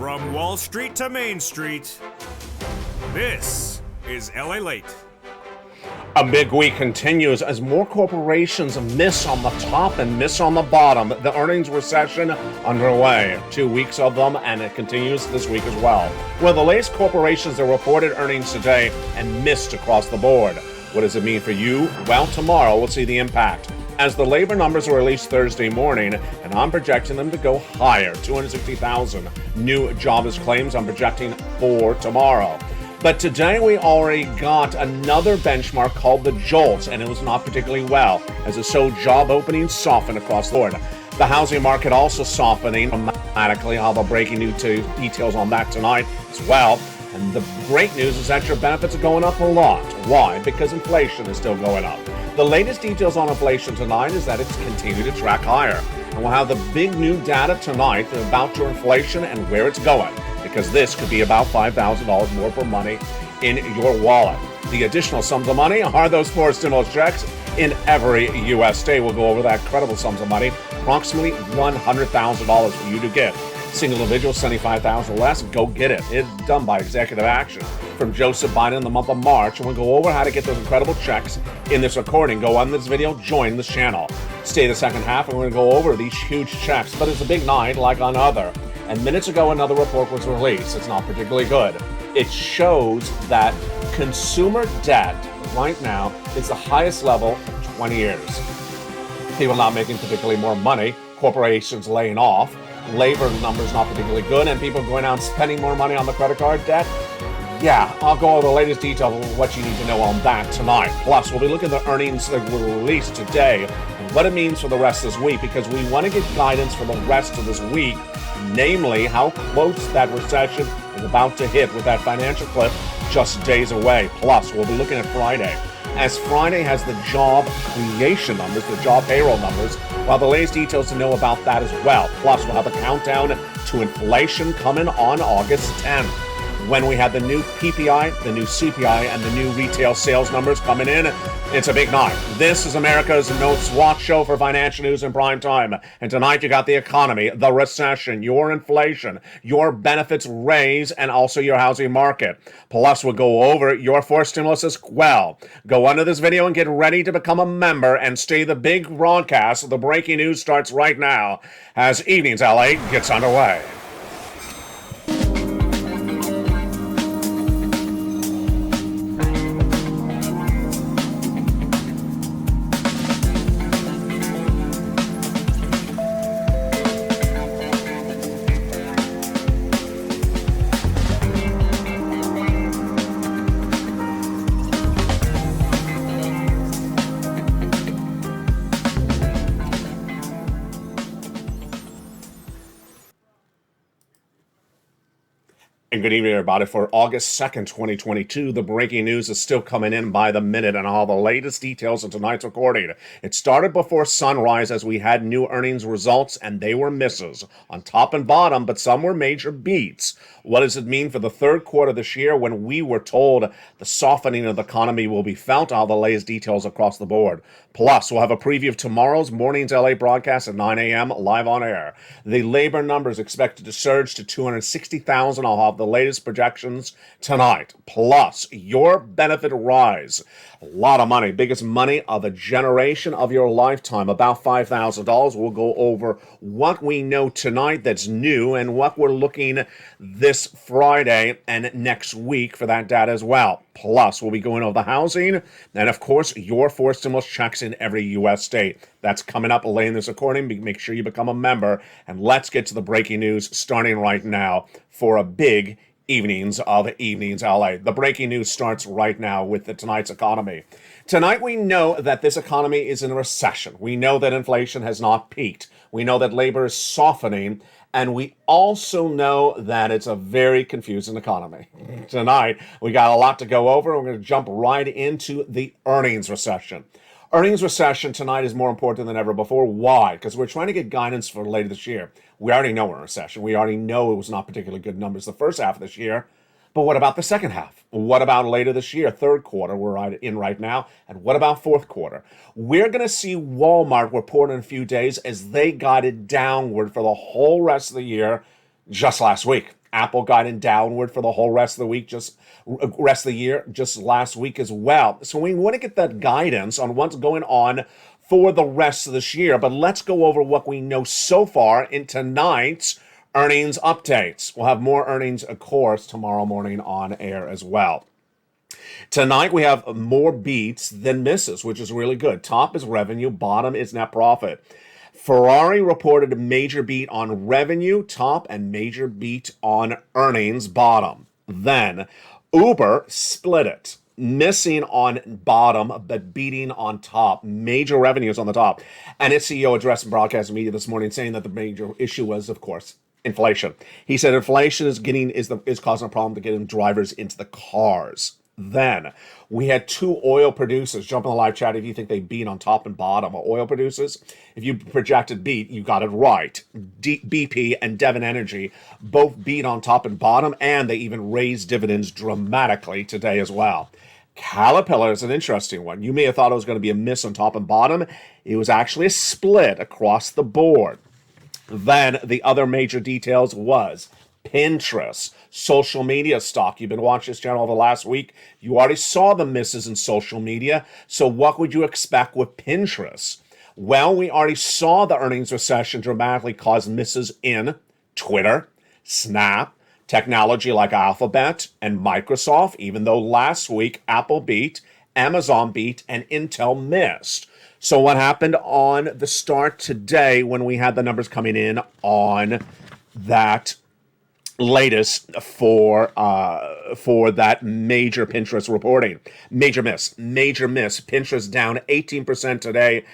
From Wall Street to Main Street, this is Lalate. A big week continues as more corporations miss on the top and miss on the bottom. The earnings recession underway. 2 weeks of them, and it continues this week as well. Well, the latest corporations that reported earnings today and missed across the board. What does it mean for you? Well, tomorrow we'll see the impact. As the labor numbers are released Thursday morning, and I'm projecting them to go higher. 260,000 new jobless claims I'm projecting for tomorrow. But today we already got another benchmark called the JOLTS, and it was not particularly well, as it showed job openings soften across the board. The housing market also softening dramatically. I'll have a breaking news details on that tonight as well. And the great news is that your benefits are going up a lot. Why? Because inflation is still going up. The latest details on inflation tonight is that it's continued to track higher. And we'll have the big new data tonight about your inflation and where it's going, because this could be about $5,000 more per money in your wallet. The additional sums of money are those 4 stimulus checks in every U.S. state. We'll go over that incredible sums of money, approximately $100,000 for you to get. Single individual, $75,000 less, go get it. It's done by executive action from Joseph Biden in the month of March. And we'll go over how to get those incredible checks in this recording. Go on this video, join this channel. Stay the second half, and we're going to go over these huge checks. But it's a big night like on other. And minutes ago, another report was released. It's not particularly good. It shows that consumer debt right now is the highest level in 20 years. People not making particularly more money, corporations laying off, labor numbers not particularly good, and people going out and spending more money on the credit card debt. Yeah, I'll go over the latest details of what you need to know on that tonight. Plus, we'll be looking at the earnings that were released today and what it means for the rest of this week, because we want to get guidance for the rest of this week, namely how close that recession is about to hit with that financial cliff just days away. Plus, we'll be looking at Friday, as Friday has the job creation numbers, the job payroll numbers. Well, the latest details to know about that as well. Plus, we'll have a countdown to inflation coming on August 10th. When we have the new PPI, the new CPI, and the new retail sales numbers coming in, it's a big night. This is America's most watched show for financial news in prime time. And tonight you got the economy, the recession, your inflation, your benefits raise, and also your housing market. Plus, we'll go over your 4 stimulus as well. Go under this video and get ready to become a member and stay the big broadcast. The breaking news starts right now as Evenings LA gets underway. And good evening, everybody. For August 2nd, 2022, the breaking news is still coming in by the minute, and all the latest details of tonight's recording. It started before sunrise as we had new earnings results, and they were misses on top and bottom, but some were major beats. What does it mean for the third quarter this year when we were told the softening of the economy will be felt? All the latest details across the board. Plus, we'll have a preview of tomorrow's morning's LA broadcast at 9 a.m. live on air. The labor numbers expected to surge to 260,000. I'll have the latest projections tonight. Plus, your benefit rise. A lot of money, biggest money of a generation of your lifetime, about $5,000. We'll go over what we know tonight that's new and what we're looking this Friday and next week for that data as well. Plus, we'll be going over the housing and, of course, your 4 stimulus checks in every U.S. state. That's coming up late in this recording. Make sure you become a member. And let's get to the breaking news starting right now for a big Evenings of Evenings LA. The breaking news starts right now with tonight's economy. Tonight we know that this economy is in a recession. We know that inflation has not peaked. We know that labor is softening. And we also know that it's a very confusing economy. Tonight, we got a lot to go over. We're going to jump right into the earnings recession. Earnings recession tonight is more important than ever before. Why? Because we're trying to get guidance for later this year. We already know we're in a recession. We already know it was not particularly good numbers the first half of this year. But what about the second half? What about later this year, third quarter we're in right now? And what about fourth quarter? We're going to see Walmart report in a few days as they guided downward for the whole rest of the year just last week. Apple guided downward for the whole rest of the week, just rest of the year, just last week as well. So we want to get that guidance on what's going on for the rest of this year. But let's go over what we know so far in tonight's earnings updates. We'll have more earnings, of course, tomorrow morning on air as well. Tonight, we have more beats than misses, which is really good. Top is revenue, bottom is net profit. Ferrari reported a major beat on revenue, top, and major beat on earnings, bottom. Then, Uber split it, missing on bottom, but beating on top. Major revenues on the top. And its CEO addressed broadcast media this morning saying that the major issue was, of course, inflation. He said inflation is causing a problem to getting drivers into the cars. Then we had two oil producers jump in the live chat if you think they beat on top and bottom. Oil producers, if you projected beat, you got it right. BP and Devon Energy both beat on top and bottom, and they even raised dividends dramatically today as well. Caterpillar is an interesting one. You may have thought it was going to be a miss on top and bottom. It was actually a split across the board. Then the other major details was Pinterest, social media stock. You've been watching this channel over the last week. You already saw the misses in social media. So what would you expect with Pinterest? Well, we already saw the earnings recession dramatically cause misses in Twitter, Snap, technology like Alphabet and Microsoft, even though last week Apple beat, Amazon beat, and Intel missed. So what happened on the start today when we had the numbers coming in on that latest for that major Pinterest reporting? Major miss. Pinterest down 18% today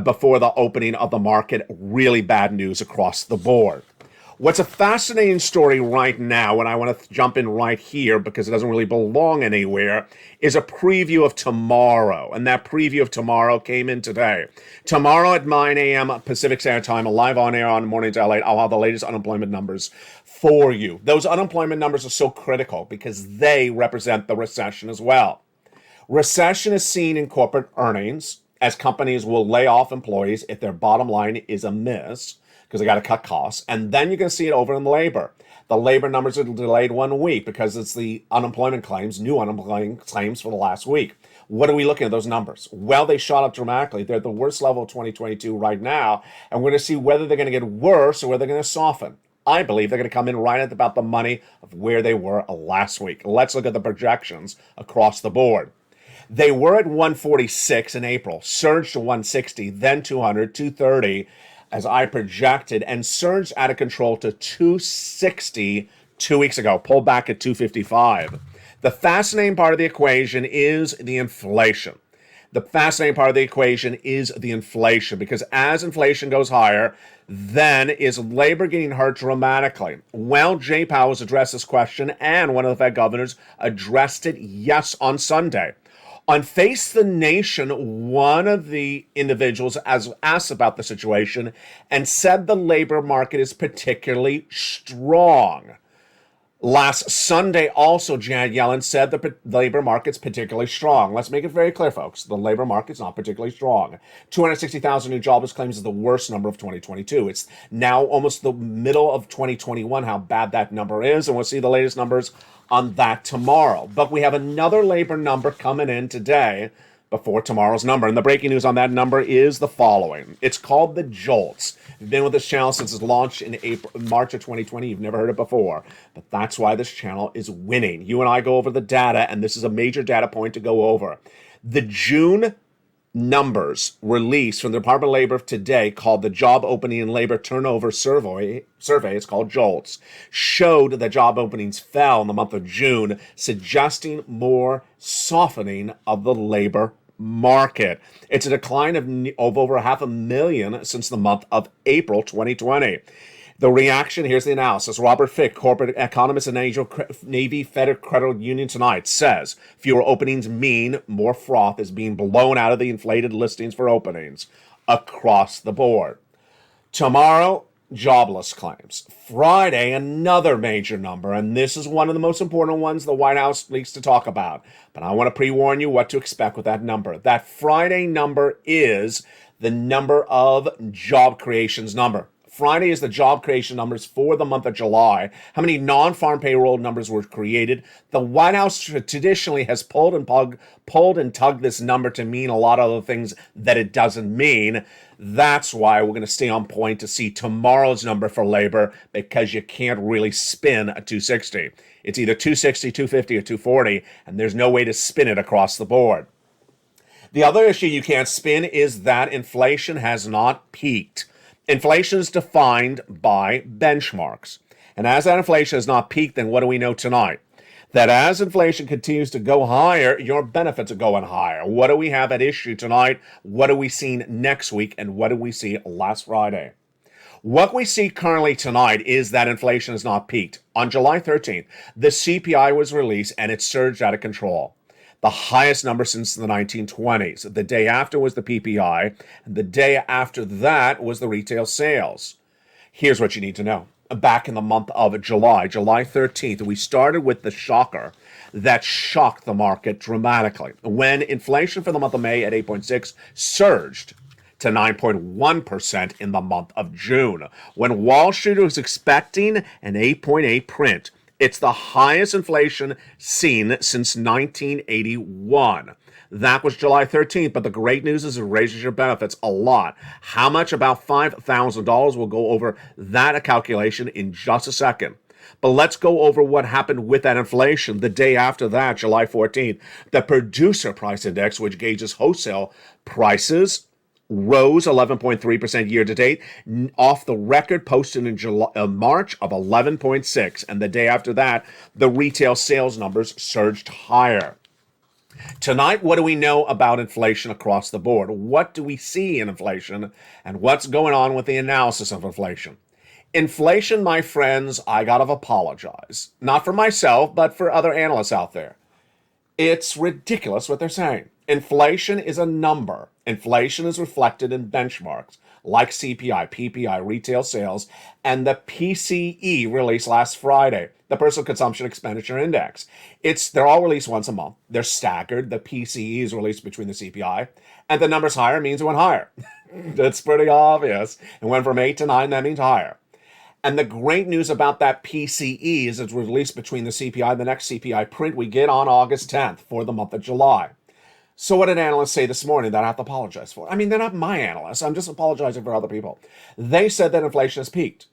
before the opening of the market. Really bad news across the board. What's a fascinating story right now, and I want to jump in right here because it doesn't really belong anywhere, is a preview of tomorrow. And that preview of tomorrow came in today. Tomorrow at 9 a.m. Pacific Standard Time, live on air on Morning to Lalate, I'll have the latest unemployment numbers for you. Those unemployment numbers are so critical because they represent the recession as well. Recession is seen in corporate earnings as companies will lay off employees if their bottom line is a miss, because they got to cut costs. And then you're going to see it over in labor. The labor numbers are delayed 1 week because it's the unemployment claims, new unemployment claims for the last week. What are we looking at those numbers? Well, they shot up dramatically. They're at the worst level of 2022 right now. And we're going to see whether they're going to get worse or whether they're going to soften. I believe they're going to come in right at about the money of where they were last week. Let's look at the projections across the board. They were at 146 in April, surged to 160, then 200, 230, as I projected, and surged out of control to 260 2 weeks ago, pulled back at 255. The fascinating part of the equation is the inflation. Because as inflation goes higher, then is labor getting hurt dramatically? Well, Jay Powell has addressed this question, and one of the Fed governors addressed it, yes, on Sunday. On Face the Nation, one of the individuals asked about the situation and said the labor market is particularly strong. Last Sunday, also, Janet Yellen said the labor market's particularly strong. Let's make it very clear, folks. The labor market's not particularly strong. 260,000 new jobless claims is the worst number of 2022. It's now almost the middle of 2021, how bad that number is, and we'll see the latest numbers on that tomorrow. But we have another labor number coming in today before tomorrow's number. And the breaking news on that number is the following. It's called the JOLTS. You've been with this channel since its launch in March of 2020. You've never heard it before. But that's why this channel is winning. You and I go over the data, and this is a major data point to go over. The June numbers released from the Department of Labor today, called the Job Opening and Labor Turnover Survey, it's called JOLTS, showed that job openings fell in the month of June, suggesting more softening of the labor market. It's a decline of over 500,000 since the month of April 2020. The reaction, here's the analysis. Robert Fick, corporate economist at Navy Federal Credit Union tonight, says fewer openings mean more froth is being blown out of the inflated listings for openings across the board. Tomorrow, jobless claims. Friday, another major number, and this is one of the most important ones the White House needs to talk about. But I want to pre-warn you what to expect with that number. That Friday number is the number of job creations number. Friday is the job creation numbers for the month of July. How many non-farm payroll numbers were created? The White House traditionally has pulled and tugged this number to mean a lot of other things that it doesn't mean. That's why we're going to stay on point to see tomorrow's number for labor, because you can't really spin a 260. It's either 260, 250, or 240, and there's no way to spin it across the board. The other issue you can't spin is that inflation has not peaked. Inflation is defined by benchmarks. And as that inflation has not peaked, then what do we know tonight? That as inflation continues to go higher, your benefits are going higher. What do we have at issue tonight? What are we seeing next week? And what did we see last Friday? What we see currently tonight is that inflation has not peaked. On July 13th, the CPI was released and it surged out of control. The highest number since the 1920s. The day after was the PPI, and the day after that was the retail sales. Here's what you need to know. Back in the month of July 13th, we started with the shocker that shocked the market dramatically when inflation for the month of May at 8.6 surged to 9.1% in the month of June, when Wall Street was expecting an 8.8 print. It's the highest inflation seen since 1981. That was July 13th, but the great news is it raises your benefits a lot. How much? About $5,000. We'll go over that calculation in just a second. But let's go over what happened with that inflation the day after that, July 14th. The producer price index, which gauges wholesale prices, rose 11.3% year to date, off the record posted in March of 11.6%. And the day after that, the retail sales numbers surged higher. Tonight, what do we know about inflation across the board? What do we see in inflation, and what's going on with the analysis of inflation? Inflation, my friends, I gotta apologize. Not for myself, but for other analysts out there. It's ridiculous what they're saying. Inflation is a number. Inflation is reflected in benchmarks like CPI, PPI, retail sales, and the PCE released last Friday, the Personal Consumption Expenditure Index. They're all released once a month. They're staggered. The PCE is released between the CPI, and the number's higher means it went higher. That's pretty obvious. It went from 8 to 9, that means higher. And the great news about that PCE is it's released between the CPI and the next CPI print we get on August 10th for the month of July. So what did analysts say this morning that I have to apologize for? I mean, they're not my analysts. I'm just apologizing for other people. They said that inflation has peaked.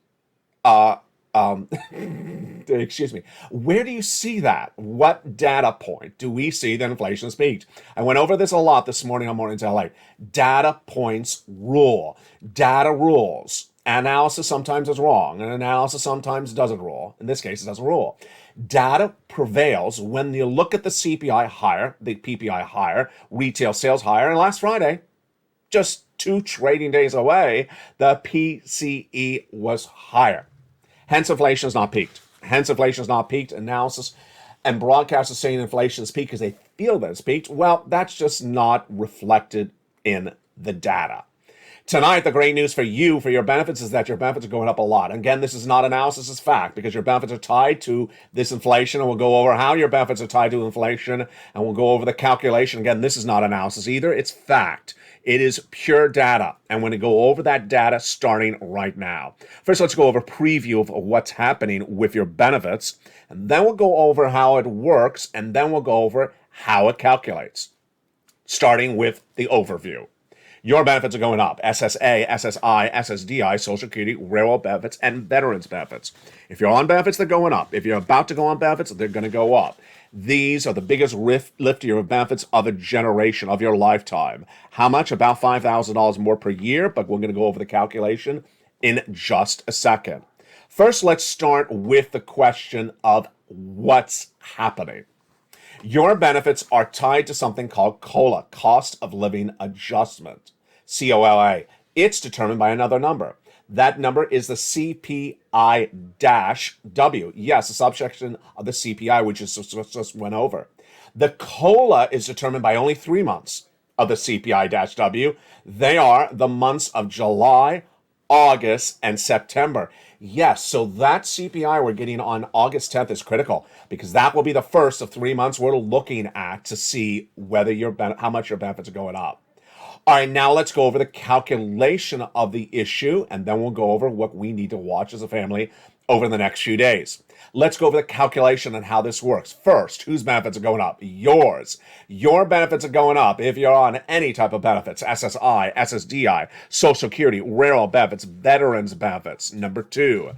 Excuse me. Where do you see that? What data point do we see that inflation has peaked? I went over this a lot this morning on Morning to LA. Data points rule. Data rules. Analysis sometimes is wrong, and analysis sometimes doesn't rule. In this case, it doesn't rule. Data prevails when you look at the CPI higher, the PPI higher, retail sales higher, and last Friday, just 2 trading days away, the PCE was higher. Hence, inflation has not peaked. Analysis and broadcasters saying inflation has peaked because they feel that it's peaked. Well, that's just not reflected in the data. Tonight, the great news for you, for your benefits, is that your benefits are going up a lot. Again, this is not analysis, it's fact, because your benefits are tied to this inflation, and we'll go over how your benefits are tied to inflation, and we'll go over the calculation. Again, this is not analysis either, it's fact. It is pure data, and we're going to go over that data starting right now. First, let's go over a preview of what's happening with your benefits, and then we'll go over how it works, and then we'll go over how it calculates, starting with the overview. Your benefits are going up. SSA, SSI, SSDI, Social Security, railroad benefits, and veterans benefits. If you're on benefits, they're going up. If you're about to go on benefits, they're going to go up. These are the biggest lift to your benefits of a generation, of your lifetime. How much? About $5,000 more per year, but we're going to go over the calculation in just a second. First, let's start with the question of what's happening. Your benefits are tied to something called COLA, Cost of Living Adjustment, COLA. It's determined by another number. That number is the CPI-W. Yes, a subsection of the CPI, which is just went over. The COLA is determined by only 3 months of the CPI-W. They are the months of July, August, and September. Yes, so that CPI we're getting on August 10th is critical because that will be the first of 3 months we're looking at to see whether how much your benefits are going up. All right, now let's go over the calculation of the issue, and then we'll go over what we need to watch as a family over the next few days. Let's go over the calculation and how this works. First, whose benefits are going up? Yours. Your benefits are going up if you're on any type of benefits, SSI, SSDI, Social Security, rural benefits, veterans benefits. Number two,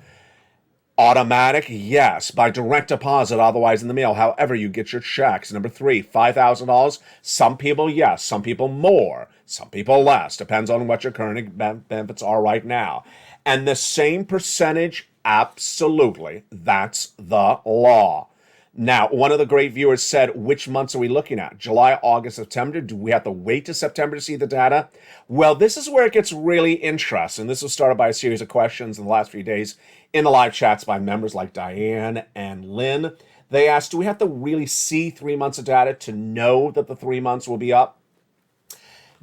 automatic, yes, by direct deposit, otherwise in the mail, however you get your checks. Number three, $5,000. Some people, yes, some people more, some people less. Depends on what your current benefits are right now. And the same percentage, absolutely, that's the law. Now, one of the great viewers said, which months are we looking at? July, August, September? Do we have to wait to September to see the data? Well, this is where it gets really interesting. This was started by a series of questions in the last few days in the live chats by members like Diane and Lynn. They asked, do we have to really see 3 months of data to know that the 3 months will be up?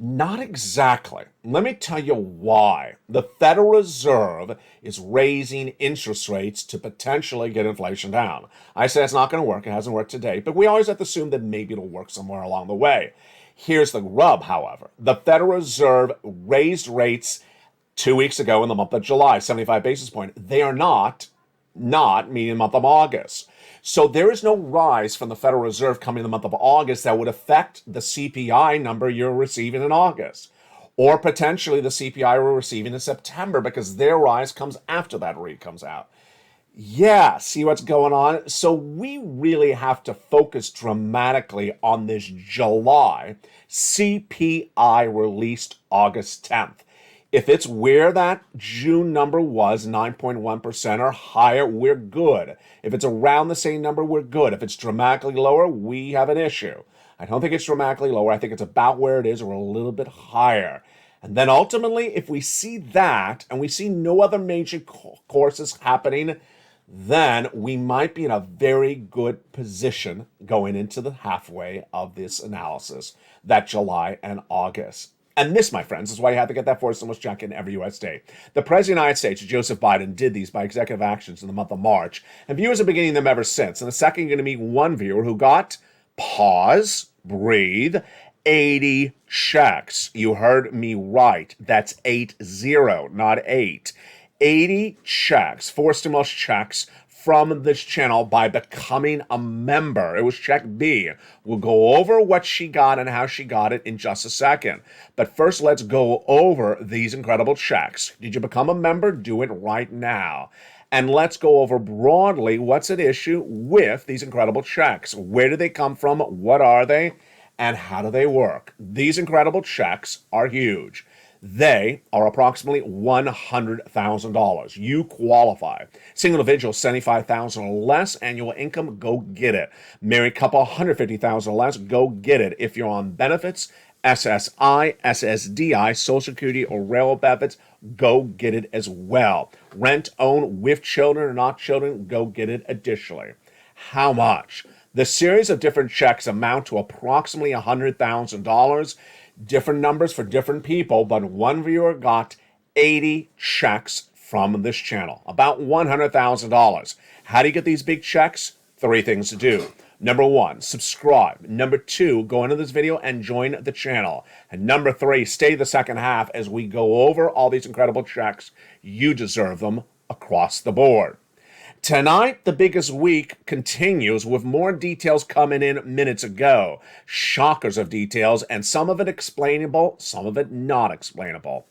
Not exactly. Let me tell you why. The Federal Reserve is raising interest rates to potentially get inflation down. I say it's not going to work. It hasn't worked today, but we always have to assume that maybe it'll work somewhere along the way. Here's the rub, however. The Federal Reserve raised rates 2 weeks ago in the month of July, 75 basis points. They are not meaning the month of August. So there is no rise from the Federal Reserve coming in the month of August that would affect the CPI number you're receiving in August, or potentially the CPI we're receiving in September, because their rise comes after that read comes out. Yeah, see what's going on? So we really have to focus dramatically on this July CPI released August 10th. If it's where that June number was, 9.1% or higher, we're good. If it's around the same number, we're good. If it's dramatically lower, we have an issue. I don't think it's dramatically lower. I think it's about where it is or a little bit higher. And then ultimately, if we see that and we see no other major courses happening, then we might be in a very good position going into the halfway of this analysis, that July and August. And this, my friends, is why you have to get that 4 stimulus check in every U.S. state. The President of the United States, Joseph Biden, did these by executive actions in the month of March, and viewers have been getting them ever since. In a second, you're going to meet one viewer who got, pause, breathe, 80 checks. You heard me right. That's 80, not 8. 80 checks, 4 stimulus checks from this channel by becoming a member. It was check B. We'll go over what she got and how she got it in just a second. But first, let's go over these incredible checks. Did you become a member? Do it right now. And let's go over broadly what's at issue with these incredible checks. Where do they come from? What are they? And how do they work? These incredible checks are huge. They are approximately $100,000. You qualify. Single individual, $75,000 or less annual income, go get it. Married couple, $150,000 or less, go get it. If you're on benefits, SSI, SSDI, Social Security, or railroad benefits, go get it as well. Rent, own, with children or not children, go get it additionally. How much? The series of different checks amount to approximately $100,000. Different numbers for different people, but one viewer got 80 checks from this channel, about $100,000. How do you get these big checks? 3 things to do. Number 1, subscribe. Number 2, go into this video and join the channel. And number 3, stay the second half as we go over all these incredible checks. You deserve them across the board. Tonight, the biggest week continues with more details coming in minutes ago. Shockers of details, and some of it explainable, some of it not explainable.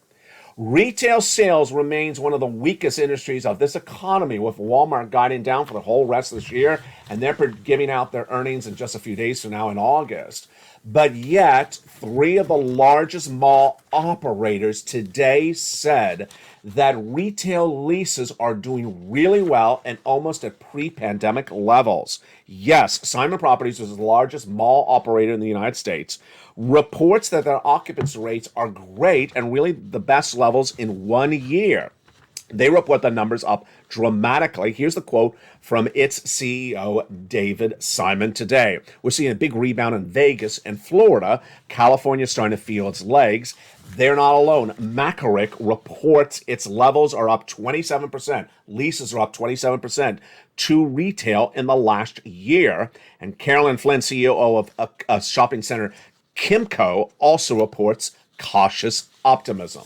Retail sales remains one of the weakest industries of this economy, with Walmart guiding down for the whole rest of this year, and they're giving out their earnings in just a few days from now in August. But yet, 3 of the largest mall operators today said that retail leases are doing really well and almost at pre-pandemic levels. Yes, Simon Properties is the largest mall operator in the United States, reports that their occupancy rates are great and really the best levels in 1 year. They report the numbers up dramatically. Here's the quote from its CEO, David Simon, today. We're seeing a big rebound in Vegas and Florida. California's starting to feel its legs. They're not alone. Macaric reports its levels are up 27%. Leases are up 27% to retail in the last year. And Carolyn Flynn, CEO of a shopping center, Kimco, also reports cautious optimism.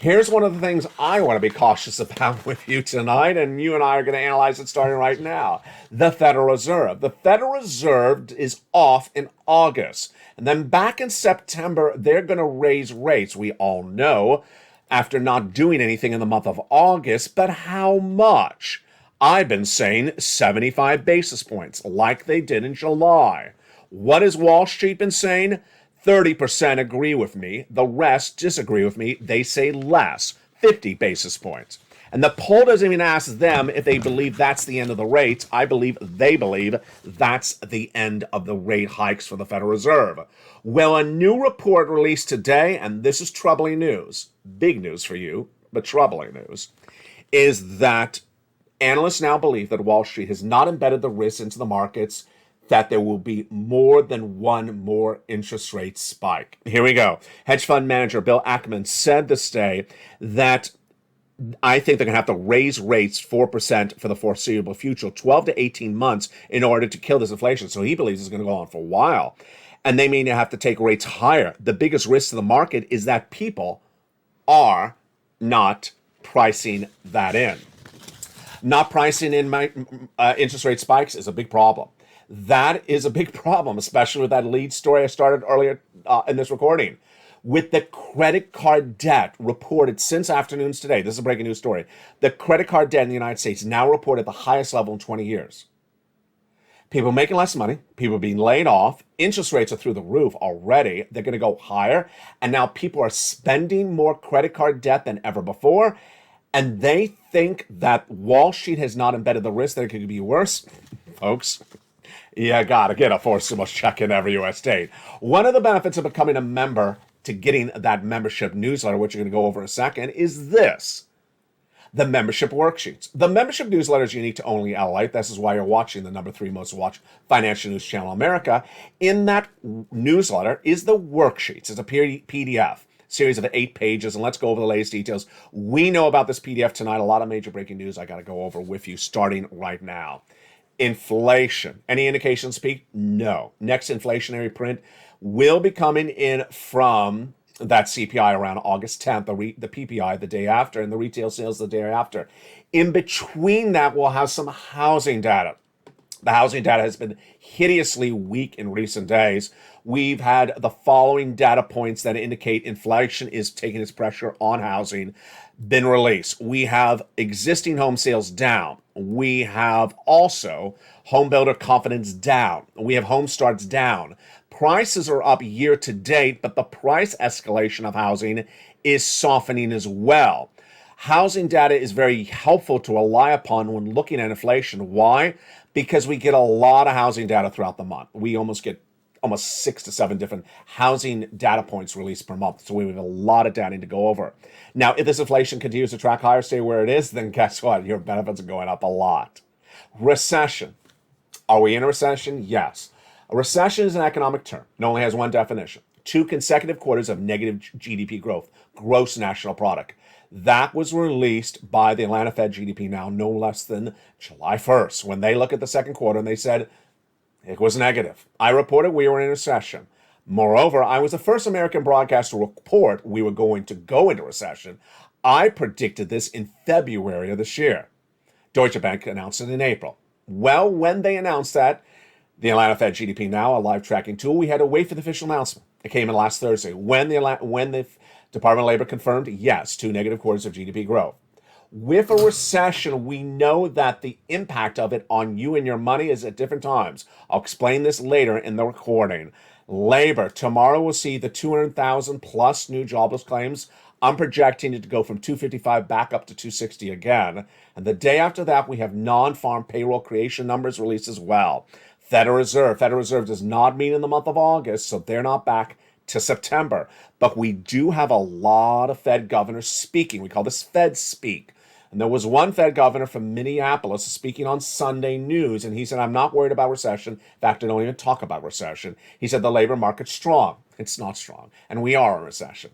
Here's one of the things I want to be cautious about with you tonight, and you and I are going to analyze it starting right now. The Federal Reserve. The Federal Reserve is off in August. And then back in September, they're going to raise rates. We all know, after not doing anything in the month of August, but how much? I've been saying 75 basis points, like they did in July. What has Wall Street been saying? 30% agree with me. The rest disagree with me. They say less, 50 basis points. And the poll doesn't even ask them if they believe that's the end of the rates. I believe they believe that's the end of the rate hikes for the Federal Reserve. Well, a new report released today, and this is troubling news, big news for you, but troubling news, is that analysts now believe that Wall Street has not embedded the risk into the markets that there will be more than one more interest rate spike. Here we go. Hedge fund manager Bill Ackman said this day that I think they're going to have to raise rates 4% for the foreseeable future, 12 to 18 months, in order to kill this inflation. So he believes it's going to go on for a while. And they may have to take rates higher. The biggest risk to the market is that people are not pricing that in. Not pricing in interest rate spikes is a big problem. That is a big problem, especially with that lead story I started earlier in this recording. With the credit card debt reported since afternoons today, this is a breaking news story. The credit card debt in the United States now reported the highest level in 20 years. People making less money, people being laid off, interest rates are through the roof already. They're going to go higher. And now people are spending more credit card debt than ever before. And they think that Wall Street has not embedded the risk that it could be worse. Folks, you gotta get a forced stimulus check in every U.S. state. One of the benefits of becoming a member to getting that membership newsletter, which you're going to go over in a second, is this. The membership worksheets. The membership newsletter is unique to only Lalate. This is why you're watching the number 3 most watched financial news channel in America. In that newsletter is the worksheets. It's a PDF. Series of 8 pages, and let's go over the latest details. We know about this PDF tonight. A lot of major breaking news I got to go over with you starting right now. Inflation. Any indications peak? No. Next inflationary print will be coming in from that CPI around August 10th, the PPI the day after, and the retail sales the day after. In between that, we'll have some housing data. The housing data has been hideously weak in recent days. We've had the following data points that indicate inflation is taking its pressure on housing been released. We have existing home sales down. We have also home builder confidence down. We have home starts down. Prices are up year to date, but the price escalation of housing is softening as well. Housing data is very helpful to rely upon when looking at inflation. Why? Because we get a lot of housing data throughout the month. We get almost 6 to 7 different housing data points released per month. So we have a lot of data to go over. Now, if this inflation continues to track higher, stay where it is, then guess what? Your benefits are going up a lot. Recession. Are we in a recession? Yes. A recession is an economic term. It only has one definition. 2 consecutive quarters of negative GDP growth, gross national product. That was released by the Atlanta Fed GDP now no less than July 1st, when they look at the second quarter and they said it was negative. I reported we were in a recession. Moreover, I was the first American broadcaster to report we were going to go into recession. I predicted this in February of this year. Deutsche Bank announced it in April. Well, when they announced that, the Atlanta Fed GDP Now, a live tracking tool, we had to wait for the official announcement. It came in last Thursday. When the Department of Labor confirmed, yes, 2 negative quarters of GDP growth. With a recession, we know that the impact of it on you and your money is at different times. I'll explain this later in the recording. Labor, tomorrow we'll see the 200,000 plus new jobless claims. I'm projecting it to go from 255 back up to 260 again. And the day after that, we have non-farm payroll creation numbers released as well. Federal Reserve does not mean in the month of August, so they're not back to September. But we do have a lot of Fed governors speaking. We call this Fed speak. And there was one Fed governor from Minneapolis speaking on Sunday News, and he said, I'm not worried about recession. In fact, I don't even talk about recession. He said the labor market's strong. It's not strong, and we are in recession.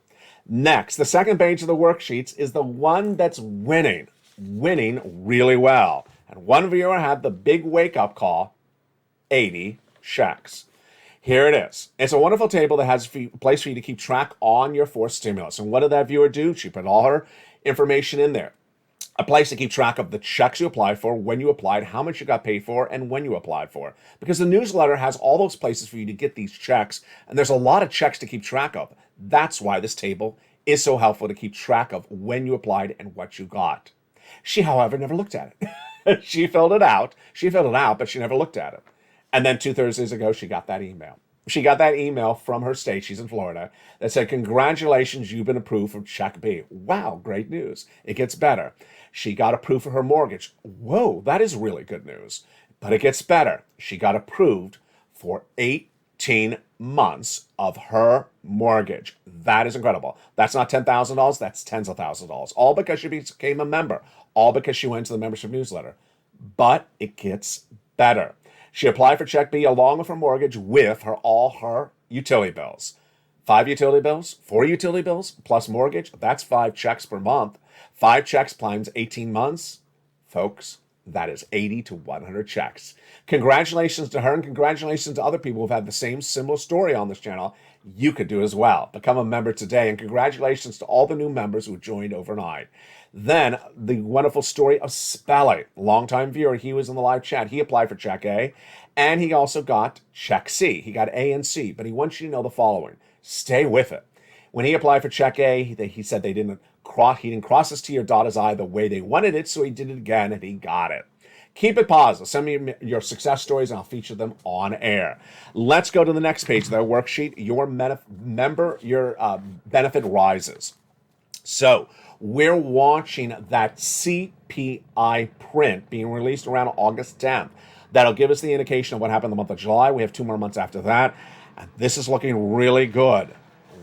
Next, the second page of the worksheets is the one that's winning really well. And one viewer had the big wake-up call, 80 checks. Here it is. It's a wonderful table that has a place for you to keep track on your forced stimulus. And what did that viewer do? She put all her information in there. A place to keep track of the checks you applied for, when you applied, how much you got paid for, and when you applied for. Because the newsletter has all those places for you to get these checks, and there's a lot of checks to keep track of. That's why this table is so helpful to keep track of when you applied and what you got. She, however, never looked at it. She filled it out, but she never looked at it. And then 2 Thursdays ago, she got that email. She got that email from her state, she's in Florida, that said, congratulations, you've been approved for Check B. Wow, great news. It gets better. She got approved for her mortgage. Whoa, that is really good news. But it gets better. She got approved for 18 months of her mortgage. That is incredible. That's not $10,000, that's tens of thousands of dollars. All because she became a member. All because she went to the membership newsletter. But it gets better. She applied for Check B along with her mortgage with all her utility bills. 5 utility bills, 4 utility bills, plus mortgage. That's 5 checks per month. 5 checks times 18 months. Folks, that is 80 to 100 checks. Congratulations to her and congratulations to other people who've had the same similar story on this channel. You could do as well. Become a member today, and congratulations to all the new members who joined overnight. Then the wonderful story of Spelly, longtime viewer. He was in the live chat. He applied for Check A, and he also got Check C. He got A and C, but he wants you to know the following. Stay with it. When he applied for Check A, he said he didn't cross his T or dot his I the way they wanted it, so he did it again, and he got it. Keep it positive. Send me your success stories, and I'll feature them on air. Let's go to the next page of their worksheet. Your benefit rises. So we're watching that CPI print being released around August 10th. That'll give us the indication of what happened in the month of July. We have 2 more months after that. And this is looking really good.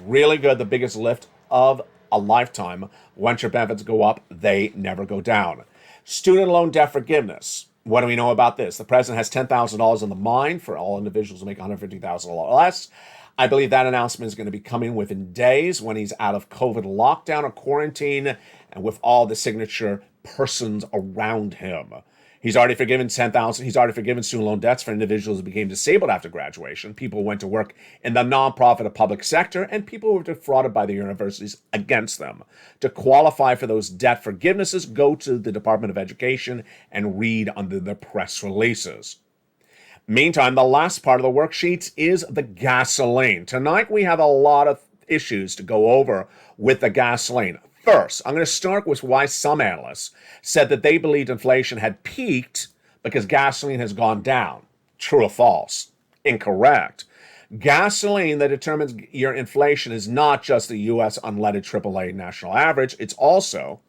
Really good. The biggest lift of a lifetime. Once your benefits go up, they never go down. Student loan debt forgiveness. What do we know about this? The president has $10,000 in the mind for all individuals who make $150,000 or less. I believe that announcement is going to be coming within days when he's out of COVID lockdown or quarantine and with all the signature persons around him. He's already forgiven $10,000. He's already forgiven student loan debts for individuals who became disabled after graduation, people who went to work in the nonprofit or public sector, and people who were defrauded by the universities against them. To qualify for those debt forgivenesses, go to the Department of Education and read under the press releases. Meantime, the last part of the worksheets is the gasoline. Tonight, we have a lot of issues to go over with the gasoline. First, I'm going to start with why some analysts said that they believed inflation had peaked because gasoline has gone down. True or false? Incorrect. Gasoline that determines your inflation is not just the U.S. unleaded AAA national average. It's also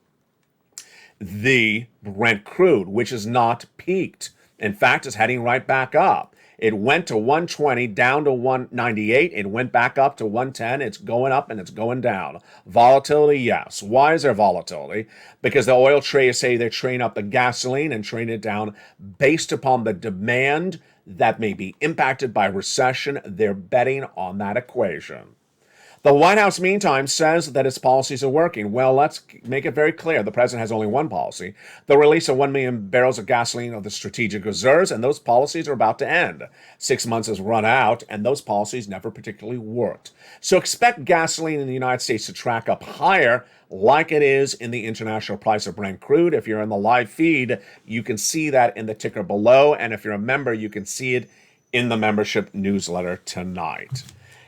the Brent crude, which has not peaked. In fact, it's heading right back up. It went to 120, down to 198. It went back up to 110. It's going up and it's going down. Volatility, yes. Why is there volatility? Because the oil traders say they're trading up the gasoline and trading it down based upon the demand that may be impacted by recession. They're betting on that equation. The White House, meantime, says that its policies are working. Well, let's make it very clear. The president has only one policy, the release of 1 million barrels of gasoline of the strategic reserves, and those policies are about to end. 6 months has run out, and those policies never particularly worked. So expect gasoline in the United States to track up higher like it is in the international price of Brent crude. If you're in the live feed, you can see that in the ticker below, and if you're a member, you can see it in the membership newsletter tonight.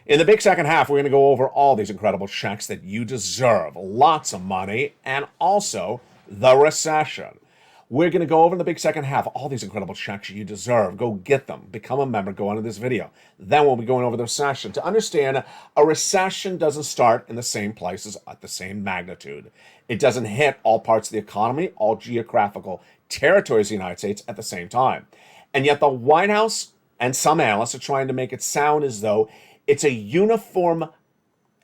In the big second half, we're going to go over all these incredible checks that you deserve. Lots of money, and also the recession. We're going to go over in the big second half all these incredible checks you deserve. Go get them. Become a member. Go on to this video. Then we'll be going over the recession. To understand, a recession doesn't start in the same places at the same magnitude. It doesn't hit all parts of the economy, all geographical territories of the United States at the same time. And yet the White House and some analysts are trying to make it sound as though it's a uniform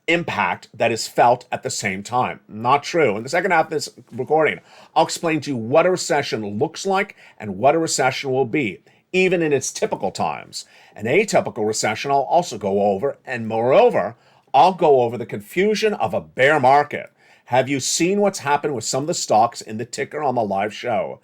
impact that is felt at the same time. Not true. In the second half of this recording, I'll explain to you what a recession looks like and what a recession will be, even in its typical times. An atypical recession I'll also go over, and moreover, I'll go over the confusion of a bear market. Have you seen what's happened with some of the stocks in the ticker on the live show?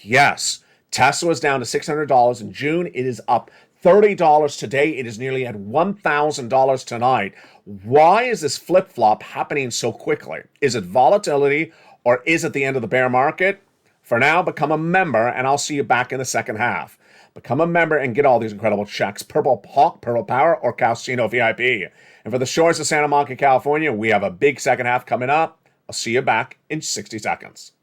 Yes. Tesla is down to $600 in June. It is up $30 today. It is nearly at $1,000 tonight. Why is this flip-flop happening so quickly? Is it volatility or is it the end of the bear market? For now, become a member and I'll see you back in the second half. Become a member and get all these incredible checks. Purple Hawk, Purple Power, or Casino VIP. And for the shores of Santa Monica, California, we have a big second half coming up. I'll see you back in 60 seconds.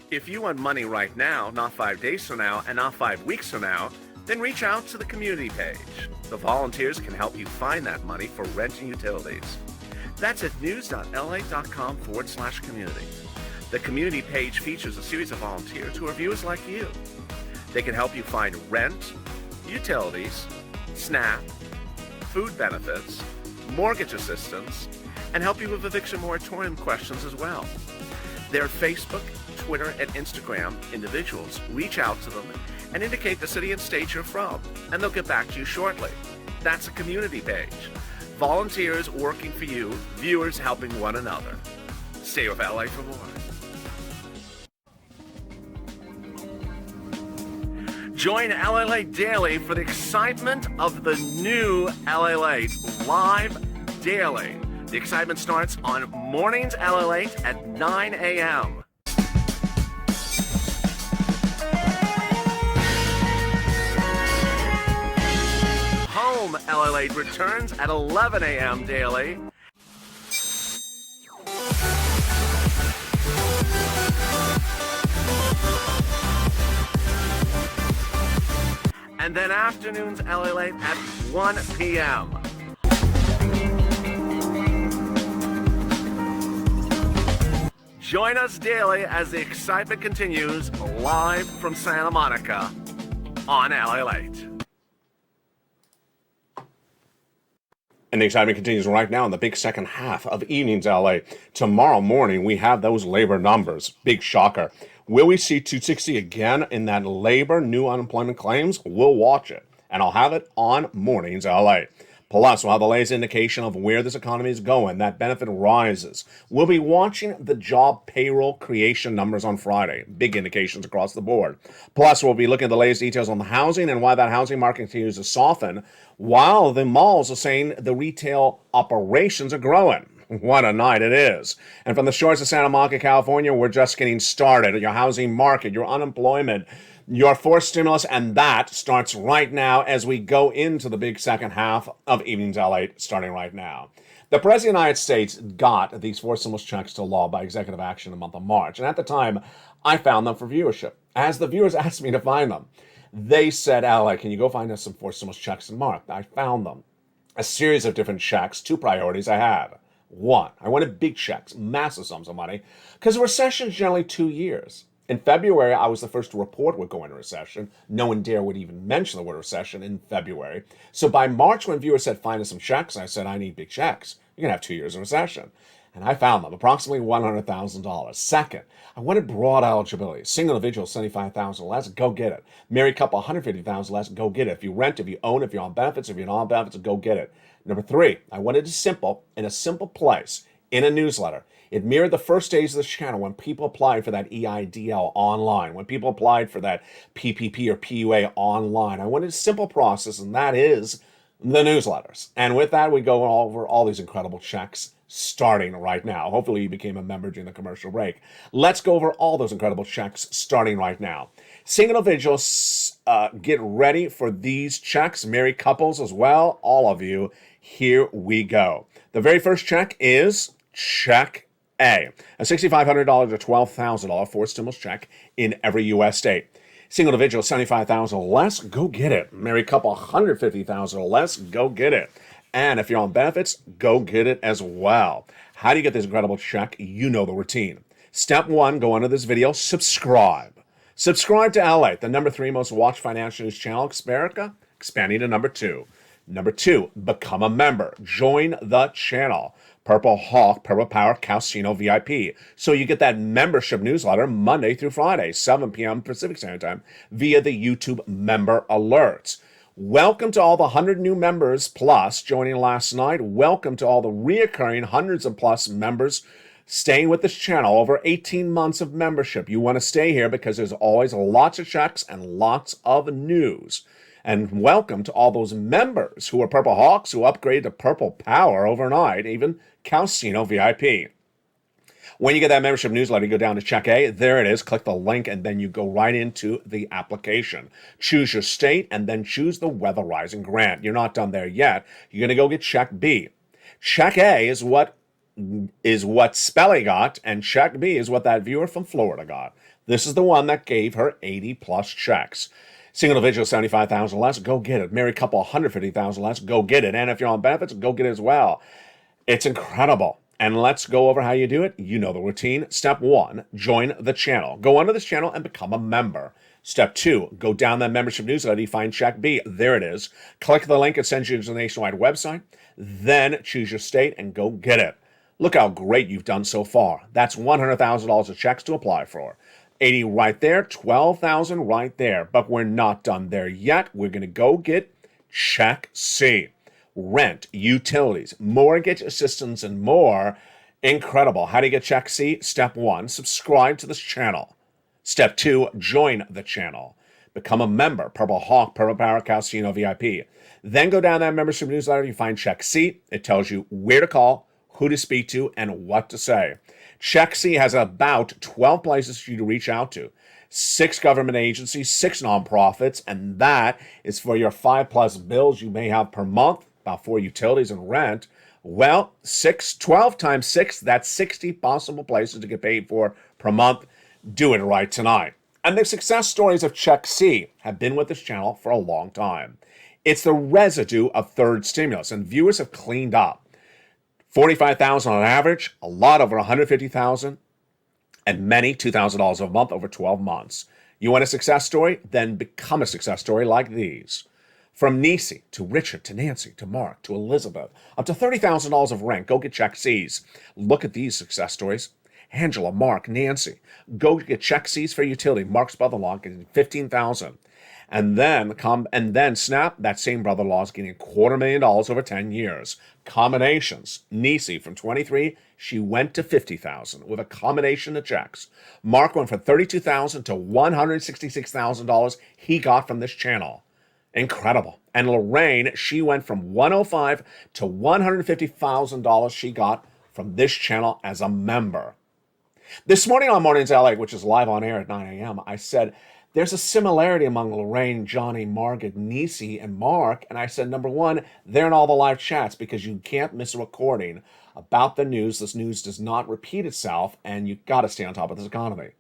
If you want money right now, not 5 days from now, and not 5 weeks from now, then reach out to the community page. The volunteers can help you find that money for rent and utilities. That's at news.la.com/community. The community page features a series of volunteers who are viewers like you. They can help you find rent, utilities, SNAP, food benefits, mortgage assistance, and help you with eviction moratorium questions as well. Their Facebook, Twitter, and Instagram individuals reach out to them and indicate the city and state you're from, and they'll get back to you shortly. That's a community page. Volunteers working for you, viewers helping one another. Stay with LA for more. Join Lalate Daily for the excitement of the new Lalate live daily. The excitement starts on mornings Lalate at 9 a.m. Home Lalate returns at 11 a.m. daily. And then afternoons Lalate at 1 p.m. Join us daily as the excitement continues live from Santa Monica on Lalate. And the excitement continues right now in the big second half of Evenings LA. Tomorrow morning, we have those labor numbers. Big shocker. Will we see 260 again in that labor new unemployment claims? We'll watch it. And I'll have it on Mornings LA. Plus, we'll have the latest indication of where this economy is going. That benefit rises. We'll be watching the job payroll creation numbers on Friday. Big indications across the board. Plus, we'll be looking at the latest details on the housing and why that housing market continues to soften, while the malls are saying the retail operations are growing. What a night it is. And from the shores of Santa Monica, California, we're just getting started. Your housing market, your unemployment, your forced stimulus, and that starts right now as we go into the big second half of Evenings LA starting right now. The President of the United States got these forced stimulus checks to law by executive action in the month of March. And at the time, I found them for viewership. As the viewers asked me to find them, they said, "LA, can you go find us some forced stimulus checks and mark?" I found them. A series of different checks, two priorities I had. One, I wanted big checks, massive sums of money, because a recession is generally 2 years. In February, I was the first to report we're going into recession. No one dare would even mention the word recession in February. So by March, when viewers said, "Find us some checks," I said, "I need big checks. You're going to have 2 years of recession." And I found them, approximately $100,000. Second, I wanted broad eligibility. Single individual, $75,000 less, go get it. Married couple, $150,000 less, go get it. If you rent, if you own, if you're on benefits, if you're not on benefits, go get it. Number three, I wanted it simple, in a simple place, in a newsletter. It mirrored the first days of this channel when people applied for that EIDL online, when people applied for that PPP or PUA online. I wanted a simple process, and that is the newsletters. And with that, we go over all these incredible checks starting right now. Hopefully you became a member during the commercial break. Let's go over all those incredible checks starting right now. Single individuals, get ready for these checks. Married couples as well, all of you. Here we go. The very first check is check A, $6,500 to $12,000 forced stimulus check in every U.S. state. Single individual, $75,000 or less, go get it. Married couple, $150,000 or less, go get it. And if you're on benefits, go get it as well. How do you get this incredible check? You know the routine. Step one, go under this video, subscribe. Subscribe to Lalate, the number 3 most watched financial news channel, Xperica, expanding to number 2. Number 2, become a member. Join the channel. Purple Hawk, Purple Power, Casino VIP. So you get that membership newsletter Monday through Friday, 7 p.m. Pacific Standard Time, via the YouTube member alerts. Welcome to all the 100 new members plus joining last night. Welcome to all the reoccurring hundreds of plus members staying with this channel over 18 months of membership. You want to stay here because there's always lots of checks and lots of news. And welcome to all those members who are Purple Hawks who upgraded to Purple Power overnight, even Calcino VIP. When you get that membership newsletter, you go down to check A. There it is. Click the link, and then you go right into the application. Choose your state, and then choose the Weatherizing grant. You're not done there yet. You're going to go get check B. Check A is what Spelly got, and check B is what that viewer from Florida got. This is the one that gave her 80-plus checks. Single individual, 75,000 less, go get it. Married couple, 150,000 less, go get it. And if you're on benefits, go get it as well. It's incredible. And let's go over how you do it. You know the routine. Step 1, join the channel. Go onto this channel and become a member. Step 2, go down that membership newsletter. You find check B. There it is. Click the link. It sends you to the nationwide website. Then choose your state and go get it. Look how great you've done so far. That's $100,000 of checks to apply for. 80 right there, 12,000 right there. But we're not done there yet. We're going to go get check C. Rent, utilities, mortgage assistance, and more. Incredible. How do you get check C? Step 1, subscribe to this channel. Step 2, join the channel. Become a member, Purple Hawk, Purple Power, Calcino VIP. Then go down that membership newsletter. You find check C. It tells you where to call, who to speak to, and what to say. Check C has about 12 places for you to reach out to. 6 government agencies, 6 nonprofits, and that is for your 5-plus bills you may have per month. About 4 utilities and rent. Well, 12 times 6, that's 60 possible places to get paid for per month. Do it right tonight. And the success stories of Check C have been with this channel for a long time. It's the residue of third stimulus, and viewers have cleaned up. 45,000 on average, a lot over 150,000, and many $2,000 a month over 12 months. You want a success story? Then become a success story like these. From Nisi to Richard to Nancy to Mark to Elizabeth, up to $30,000 of rent. Go get check C's. Look at these success stories. Angela, Mark, Nancy. Go get check C's for utility. Mark's brother-in-law getting $15,000. And then Snap, that same brother-in-law is getting $250,000 over 10 years. Combinations. Nisi from 23, she went to $50,000 with a combination of checks. Mark went from $32,000 to $166,000 he got from this channel. Incredible. And Lorraine, she went from $105,000 to $150,000 she got from this channel as a member. This morning on Mornings LA, which is live on air at 9 a.m., I said, there's a similarity among Lorraine, Johnny, Margaret, Nisi, and Mark. And I said, number 1, they're in all the live chats because you can't miss a recording about the news. This news does not repeat itself, and you got to stay on top of this economy.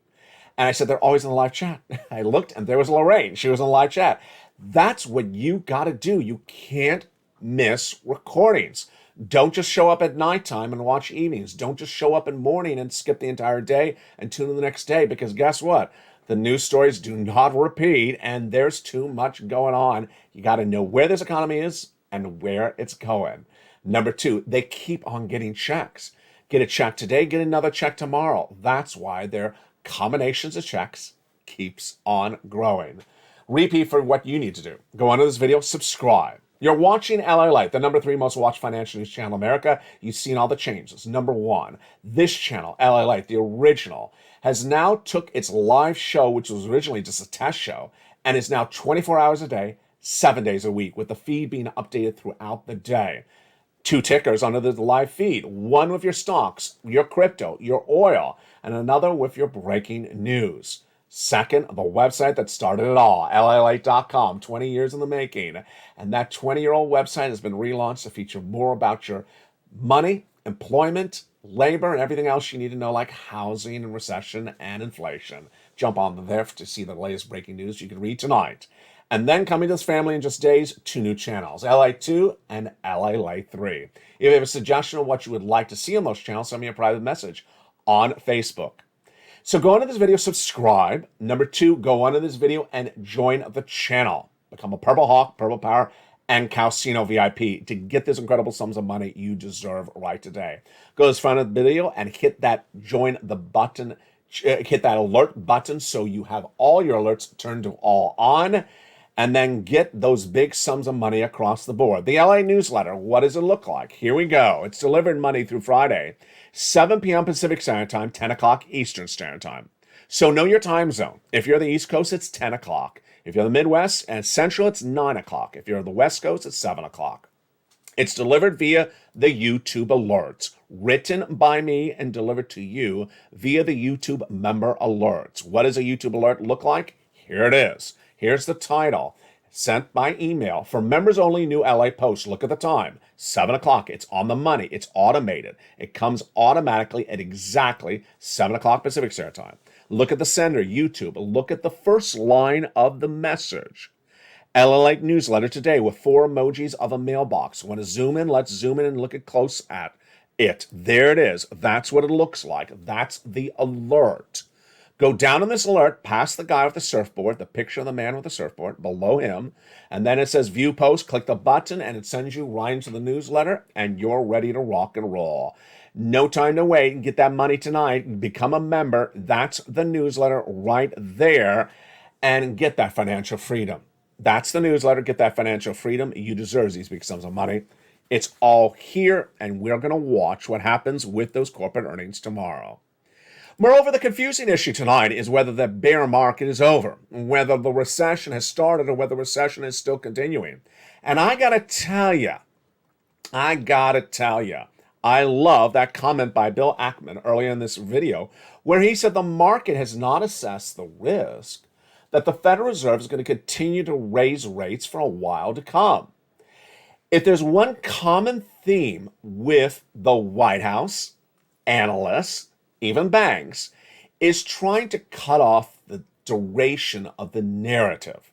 And I said, they're always in the live chat. I looked, and there was Lorraine. She was in the live chat. That's what you got to do. You can't miss recordings. Don't just show up at nighttime and watch evenings. Don't just show up in morning and skip the entire day and tune in the next day, because guess what? The news stories do not repeat, and there's too much going on. You got to know where this economy is and where it's going. Number 2, they keep on getting checks. Get a check today, get another check tomorrow. That's why their combinations of checks keeps on growing. Repeat for what you need to do. Go onto this video, subscribe. You're watching Lalate, the number 3 most watched financial news channel in America. You've seen all the changes. Number 1, this channel, Lalate, the original, has now took its live show, which was originally just a test show, and is now 24 hours a day, 7 days a week, with the feed being updated throughout the day. 2 tickers under the live feed. 1 with your stocks, your crypto, your oil, and another with your breaking news. Second, the website that started it all, lalate.com, 20 years in the making. And that 20-year-old website has been relaunched to feature more about your money, employment, labor, and everything else you need to know, like housing and recession and inflation. Jump on there to see the latest breaking news you can read tonight. And then coming to this family in just days, 2 new channels, LA2 and LA3. If you have a suggestion of what you would like to see on those channels, send me a private message on Facebook. So go onto this video, subscribe. Number 2, go onto this video and join the channel. Become a Purple Hawk, Purple Power, and Calcino VIP to get this incredible sums of money you deserve right today. Go to the front of the video and hit that join the button, hit that alert button so you have all your alerts turned to all on. and then get those big sums of money across the board. The LA newsletter, what does it look like? Here we go. It's delivered Monday through Friday, 7 p.m. Pacific Standard Time, 10 o'clock Eastern Standard Time. So know your time zone. If you're the East Coast, it's 10 o'clock. If you're the Midwest and Central, it's 9 o'clock. If you're the West Coast, it's 7 o'clock. It's delivered via the YouTube alerts, written by me and delivered to you via the YouTube member alerts. What does a YouTube alert look like? Here it is. Here's the title. Sent by email for members only, new LA Post. Look at the time, 7 o'clock. It's on the money. It's automated. It comes automatically at exactly 7 o'clock Pacific Standard Time. Look at the sender, YouTube. Look at the first line of the message. Lalate newsletter today with 4 emojis of a mailbox. Want to zoom in? Let's zoom in and look at close at it. There it is. That's what it looks like. That's the alert. Go down on this alert, past the guy with the surfboard, the picture of the man with the surfboard, below him, and then it says View Post. Click the button, and it sends you right into the newsletter, and you're ready to rock and roll. No time to wait. Get that money tonight. Become a member. That's the newsletter right there, and get that financial freedom. That's the newsletter. Get that financial freedom. You deserve these big sums of money. It's all here, and we're going to watch what happens with those corporate earnings tomorrow. Moreover, the confusing issue tonight is whether the bear market is over, whether the recession has started, or whether the recession is still continuing. And I gotta tell you, I love that comment by Bill Ackman earlier in this video, where he said the market has not assessed the risk that the Federal Reserve is going to continue to raise rates for a while to come. If there's one common theme with the White House, analysts, even banks, is trying to cut off the duration of the narrative.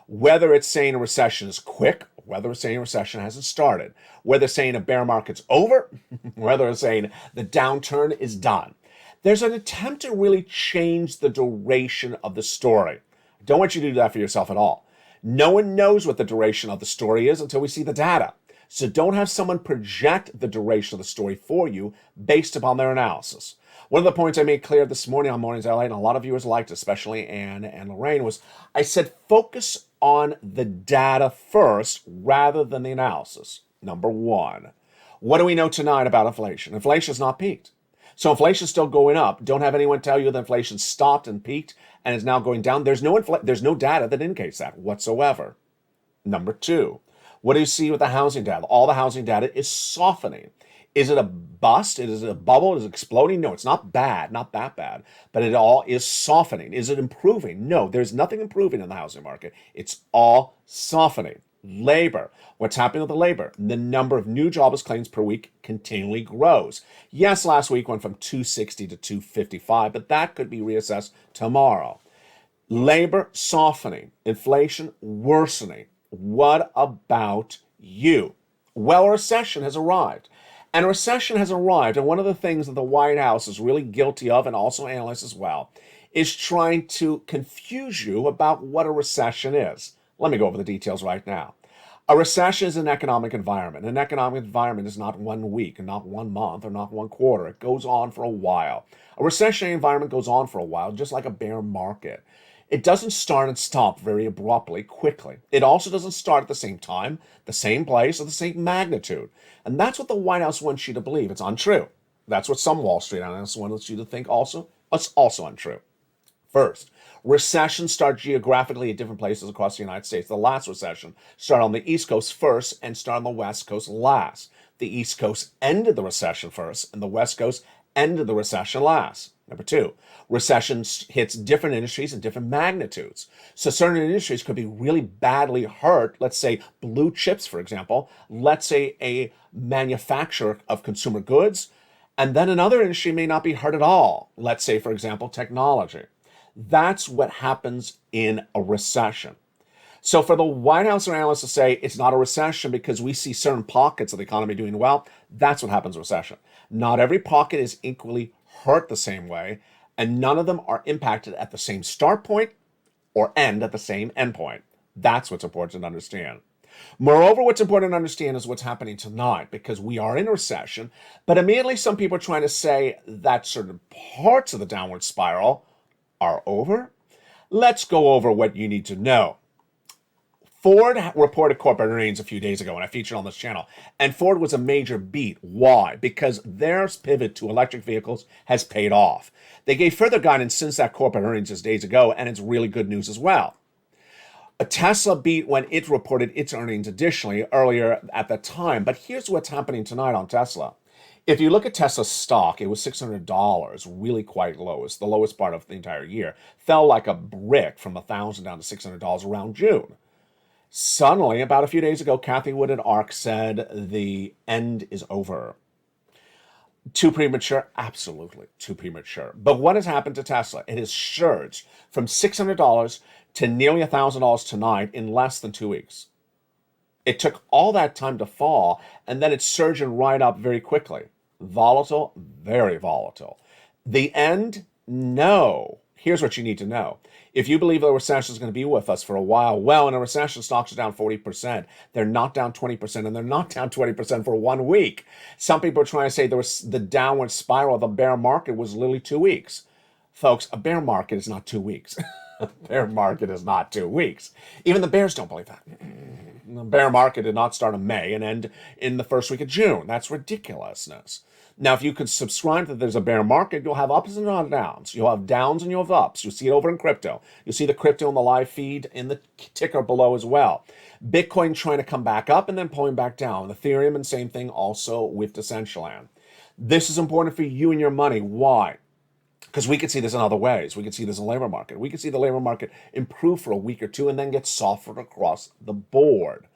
Whether it's saying a recession is quick, whether it's saying a recession hasn't started, whether it's saying a bear market's over, whether it's saying the downturn is done. There's an attempt to really change the duration of the story. I don't want you to do that for yourself at all. No one knows what the duration of the story is until we see the data. So don't have someone project the duration of the story for you based upon their analysis. One of the points I made clear this morning on Mornings LA, and a lot of viewers liked, especially Anne and Lorraine, was I said focus on the data first rather than the analysis. Number one, what do we know tonight about inflation? Inflation has not peaked. So inflation is still going up. Don't have anyone tell you that inflation stopped and peaked and is now going down. There's no data that indicates that whatsoever. Number two, what do you see with the housing data? All the housing data is softening. Is it a bust? Is it a bubble? Is it exploding? No, it's not bad, not that bad, but it all is softening. Is it improving? No, there's nothing improving in the housing market. It's all softening. Labor. What's happening with the labor? The number of new jobless claims per week continually grows. Yes, last week went from 260 to 255, but that could be reassessed tomorrow. Labor softening. Inflation worsening. What about you? Well, a recession has arrived. And a recession has arrived, and one of the things that the White House is really guilty of, and also analysts as well, is trying to confuse you about what a recession is. Let me go over the details right now. A recession is an economic environment. An economic environment is not 1 week, and not 1 month, or not 1 quarter. It goes on for a while. A recessionary environment goes on for a while, just like a bear market. It doesn't start and stop very abruptly, quickly. It also doesn't start at the same time, the same place, or the same magnitude. And that's what the White House wants you to believe. It's untrue. That's what some Wall Street analysts want you to think also. It's also untrue. First, recessions start geographically at different places across the United States. The last recession started on the East Coast first and started on the West Coast last. The East Coast ended the recession first, and the West Coast ended the recession last. Number two, recession hits different industries in different magnitudes. So certain industries could be really badly hurt. Let's say blue chips, for example. Let's say a manufacturer of consumer goods. And then another industry may not be hurt at all. Let's say, for example, technology. That's what happens in a recession. So for the White House analysts to say it's not a recession because we see certain pockets of the economy doing well, that's what happens in a recession. Not every pocket is equally hurt the same way, and none of them are impacted at the same start point or end at the same end point. That's what's important to understand. Moreover, what's important to understand is what's happening tonight, because we are in a recession, but immediately some people are trying to say that certain parts of the downward spiral are over. Let's go over what you need to know. Ford reported corporate earnings a few days ago, and I featured on this channel. And Ford was a major beat. Why? Because their pivot to electric vehicles has paid off. They gave further guidance since that corporate earnings just days ago, and it's really good news as well. A Tesla beat when it reported its earnings additionally earlier at that time. But here's what's happening tonight on Tesla. If you look at Tesla's stock, it was $600, really quite low. It's the lowest part of the entire year. Fell like a brick from $1,000 down to $600 around June. Suddenly, about a few days ago, Kathy Wood at ARK said the end is over. Too premature? Absolutely too premature. But what has happened to Tesla? It has surged from $600 to nearly $1,000 tonight in less than 2 weeks. It took all that time to fall, and then it's surging right up very quickly. Volatile? Very volatile. The end? No. Here's what you need to know. If you believe the recession is going to be with us for a while, well, in a recession, stocks are down 40%. They're not down 20%, and they're not down 20% for 1 week. Some people are trying to say the downward spiral of the bear market was literally 2 weeks. Folks, a bear market is not 2 weeks. A bear market is not 2 weeks. Even the bears don't believe that. The bear market did not start in May and end in the first week of June. That's ridiculousness. Now, if you could subscribe that there's a bear market, you'll have ups and downs. You'll have downs and you'll have ups. You'll see it over in crypto. You'll see the crypto in the live feed in the ticker below as well. Bitcoin trying to come back up and then pulling back down. Ethereum, and same thing also with Decentraland. This is important for you and your money. Why? Because we could see this in other ways. We could see this in the labor market. We could see the labor market improve for a week or two and then get softer across the board.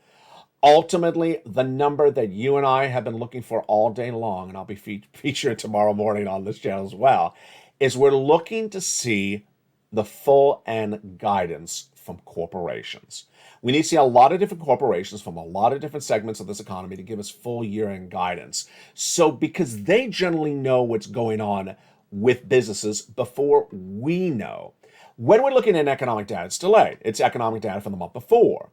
Ultimately, the number that you and I have been looking for all day long, and I'll be featured tomorrow morning on this channel as well, is we're looking to see the full end guidance from corporations. We need to see a lot of different corporations from a lot of different segments of this economy to give us full year-end guidance. So because they generally know what's going on with businesses before we know. When we're looking at economic data, it's delayed. It's economic data from the month before.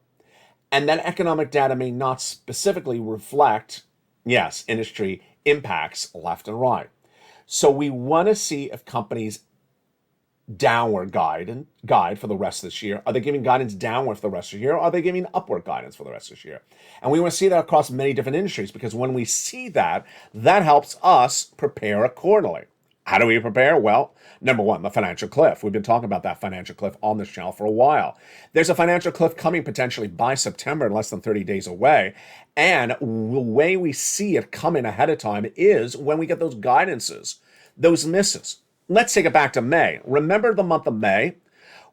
And that economic data may not specifically reflect, yes, industry impacts left and right. So we want to see if companies downward guide for the rest of this year. Are they giving guidance downward for the rest of the year? Or are they giving upward guidance for the rest of this year? And we want to see that across many different industries, because when we see that, that helps us prepare accordingly. How do we prepare? Well, number one, the financial cliff. We've been talking about that financial cliff on this channel for a while. There's a financial cliff coming potentially by September, in less than 30 days away. And the way we see it coming ahead of time is when we get those guidances, those misses. Let's take it back to May. Remember the month of May?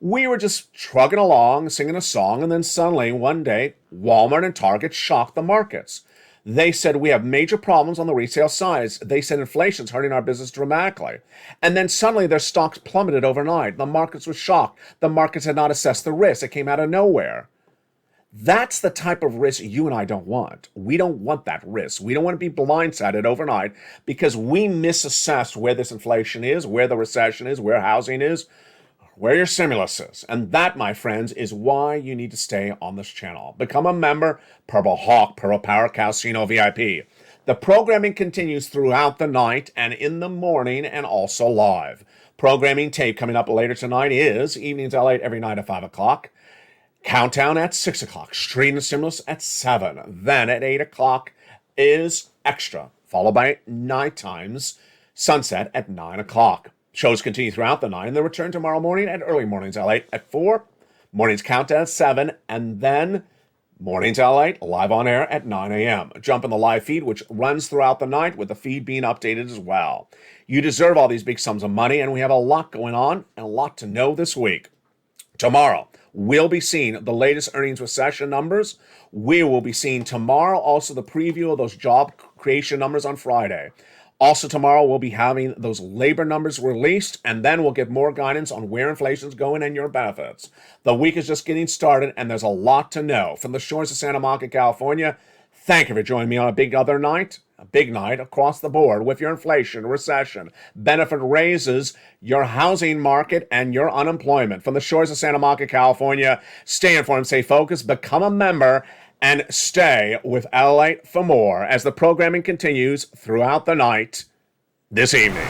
We were just trugging along, singing a song, and then suddenly one day, Walmart and Target shocked the markets. They said, we have major problems on the retail side. They said inflation's hurting our business dramatically. And then suddenly their stocks plummeted overnight. The markets were shocked. The markets had not assessed the risk. It came out of nowhere. That's the type of risk you and I don't want. We don't want that risk. We don't want to be blindsided overnight because we misassessed where this inflation is, where the recession is, where housing is, where your stimulus is. And that, my friends, is why you need to stay on this channel. Become a member, Purple Hawk, Purple Power Casino VIP. The programming continues throughout the night and in the morning and also live. Programming tape coming up later tonight is Evenings Lalate every night at 5 o'clock. Countdown at 6 o'clock. Stream the Stimulus at 7. Then at 8 o'clock is Extra, followed by Night Times Sunset at 9 o'clock. Shows continue throughout the night, and they return tomorrow morning at early mornings Lalate at 4, mornings countdown at 7, and then mornings Lalate live on air at 9 a.m. Jump in the live feed, which runs throughout the night with the feed being updated as well. You deserve all these big sums of money, and we have a lot going on and a lot to know this week. Tomorrow, we'll be seeing the latest earnings recession numbers. We will be seeing tomorrow also the preview of those job creation numbers on Friday. Also tomorrow, we'll be having those labor numbers released, and then we'll get more guidance on where inflation's going and your benefits. The week is just getting started, and there's a lot to know. From the shores of Santa Monica, California, thank you for joining me on a big night across the board with your inflation, recession, benefit raises, your housing market, and your unemployment. From the shores of Santa Monica, California, stay informed, stay focused, become a member, and stay with Lalate for more as the programming continues throughout the night this evening.